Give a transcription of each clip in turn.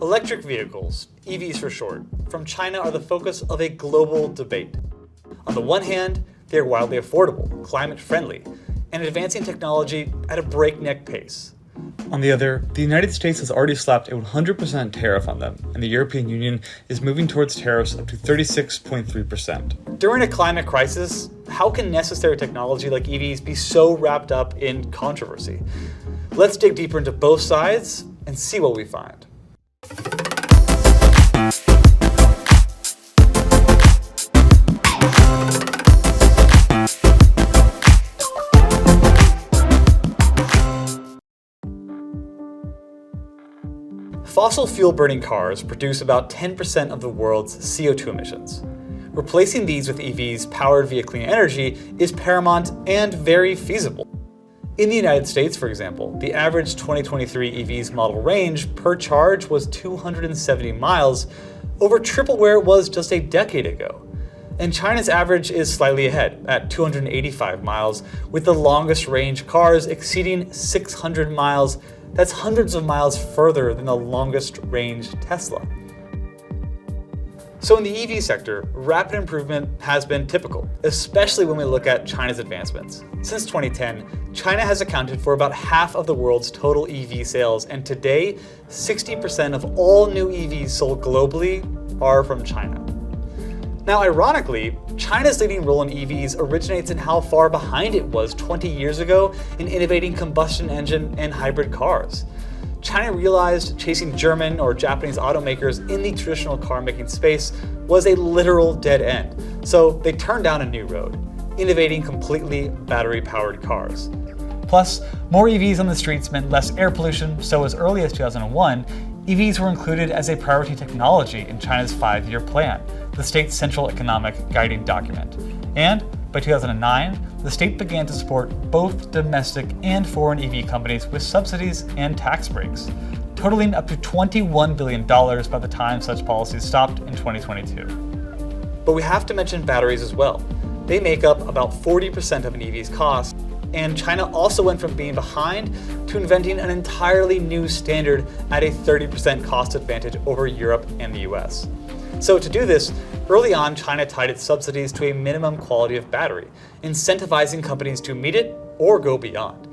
Electric vehicles, EVs for short, from China are the focus of a global debate. On the one hand, they are wildly affordable, climate-friendly, and advancing technology at a breakneck pace. On the other, the United States has already slapped a 100% tariff on them, and the European Union is moving towards tariffs up to 36.3%. During a climate crisis, how can necessary technology like EVs be so wrapped up in controversy? Let's dig deeper into both sides and see what we find. Fossil fuel burning cars produce about 10% of the world's CO2 emissions. Replacing these with EVs powered via clean energy is paramount and very feasible. In the United States, for example, the average 2023 EV's model range per charge was 270 miles, over triple where it was just a decade ago. And China's average is slightly ahead, at 285 miles, with the longest range cars exceeding 600 miles. That's hundreds of miles further than the longest range Tesla. So in the EV sector, rapid improvement has been typical, especially when we look at China's advancements. Since 2010, China has accounted for about half of the world's total EV sales, and today, 60% of all new EVs sold globally are from China. Now, ironically, China's leading role in EVs originates in how far behind it was 20 years ago in innovating combustion engine and hybrid cars. China realized chasing German or Japanese automakers in the traditional car-making space was a literal dead end, so they turned down a new road, innovating completely battery-powered cars. Plus, more EVs on the streets meant less air pollution, so as early as 2001, EVs were included as a priority technology in China's 5-year plan, the state's central economic guiding document. And by 2009, the state began to support both domestic and foreign EV companies with subsidies and tax breaks, totaling up to $21 billion by the time such policies stopped in 2022. But we have to mention batteries as well. They make up about 40% of an EV's cost, and China also went from being behind to inventing an entirely new standard at a 30% cost advantage over Europe and the US. So to do this, early on, China tied its subsidies to a minimum quality of battery, incentivizing companies to meet it or go beyond.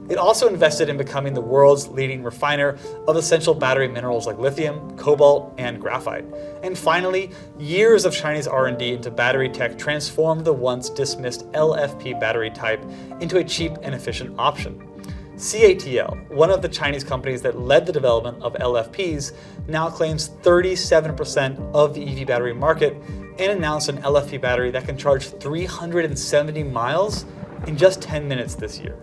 It also invested in becoming the world's leading refiner of essential battery minerals like lithium, cobalt, and graphite. And finally, years of Chinese R&D into battery tech transformed the once dismissed LFP battery type into a cheap and efficient option. CATL, one of the Chinese companies that led the development of LFPs, now claims 37% of the EV battery market and announced an LFP battery that can charge 370 miles in just 10 minutes this year.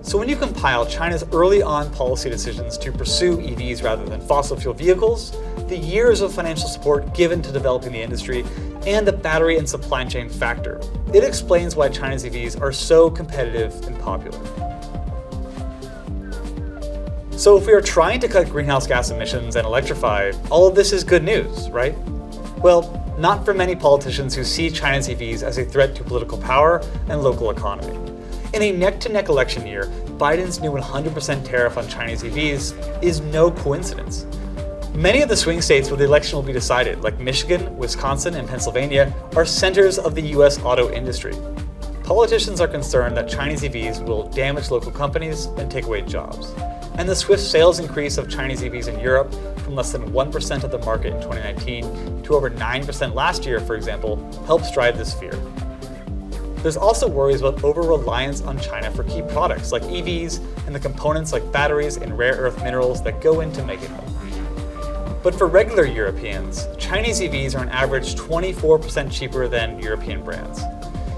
So when you compile China's early on policy decisions to pursue EVs rather than fossil fuel vehicles, the years of financial support given to developing the industry, and the battery and supply chain factor, it explains why China's EVs are so competitive and popular. So if we are trying to cut greenhouse gas emissions and electrify, all of this is good news, right? Well, not for many politicians who see China's EVs as a threat to political power and local economy. In a neck-to-neck election year, Biden's new 100% tariff on Chinese EVs is no coincidence. Many of the swing states where the election will be decided, like Michigan, Wisconsin, and Pennsylvania, are centers of the US auto industry. Politicians are concerned that Chinese EVs will damage local companies and take away jobs. And the swift sales increase of Chinese EVs in Europe, from less than 1% of the market in 2019 to over 9% last year, for example, helps drive this fear. There's also worries about over-reliance on China for key products like EVs and the components like batteries and rare earth minerals that go into making them. But for regular Europeans, Chinese EVs are on average 24% cheaper than European brands.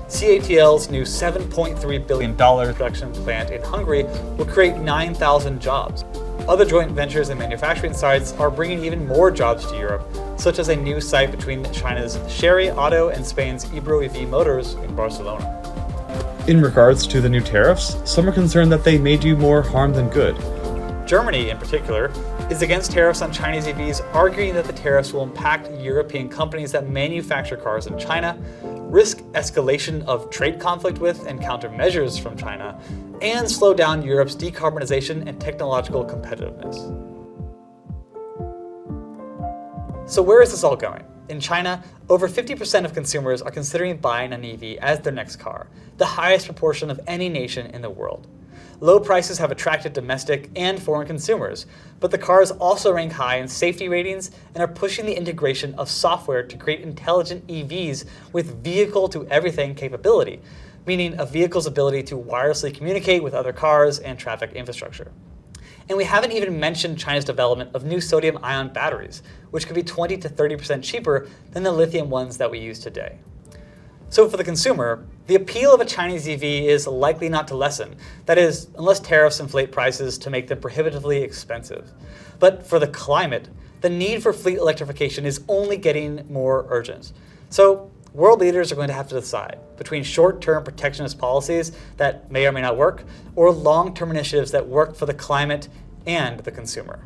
CATL's new $7.3 billion production plant in Hungary will create 9,000 jobs. Other joint ventures and manufacturing sites are bringing even more jobs to Europe, such as a new site between China's Chery Auto and Spain's Ebro EV Motors in Barcelona. In regards to the new tariffs, some are concerned that they may do more harm than good. Germany, in particular, is against tariffs on Chinese EVs, arguing that the tariffs will impact European companies that manufacture cars in China, risk escalation of trade conflict with and countermeasures from China, and slow down Europe's decarbonization and technological competitiveness. So where is this all going? In China, over 50% of consumers are considering buying an EV as their next car, the highest proportion of any nation in the world. Low prices have attracted domestic and foreign consumers, but the cars also rank high in safety ratings and are pushing the integration of software to create intelligent EVs with vehicle-to-everything capability, meaning a vehicle's ability to wirelessly communicate with other cars and traffic infrastructure. And we haven't even mentioned China's development of new sodium-ion batteries, which could be 20 to 30% cheaper than the lithium ones that we use today. So for the consumer, the appeal of a Chinese EV is likely not to lessen. That is, unless tariffs inflate prices to make them prohibitively expensive. But for the climate, the need for fleet electrification is only getting more urgent. So world leaders are going to have to decide between short-term protectionist policies that may or may not work, or long-term initiatives that work for the climate and the consumer.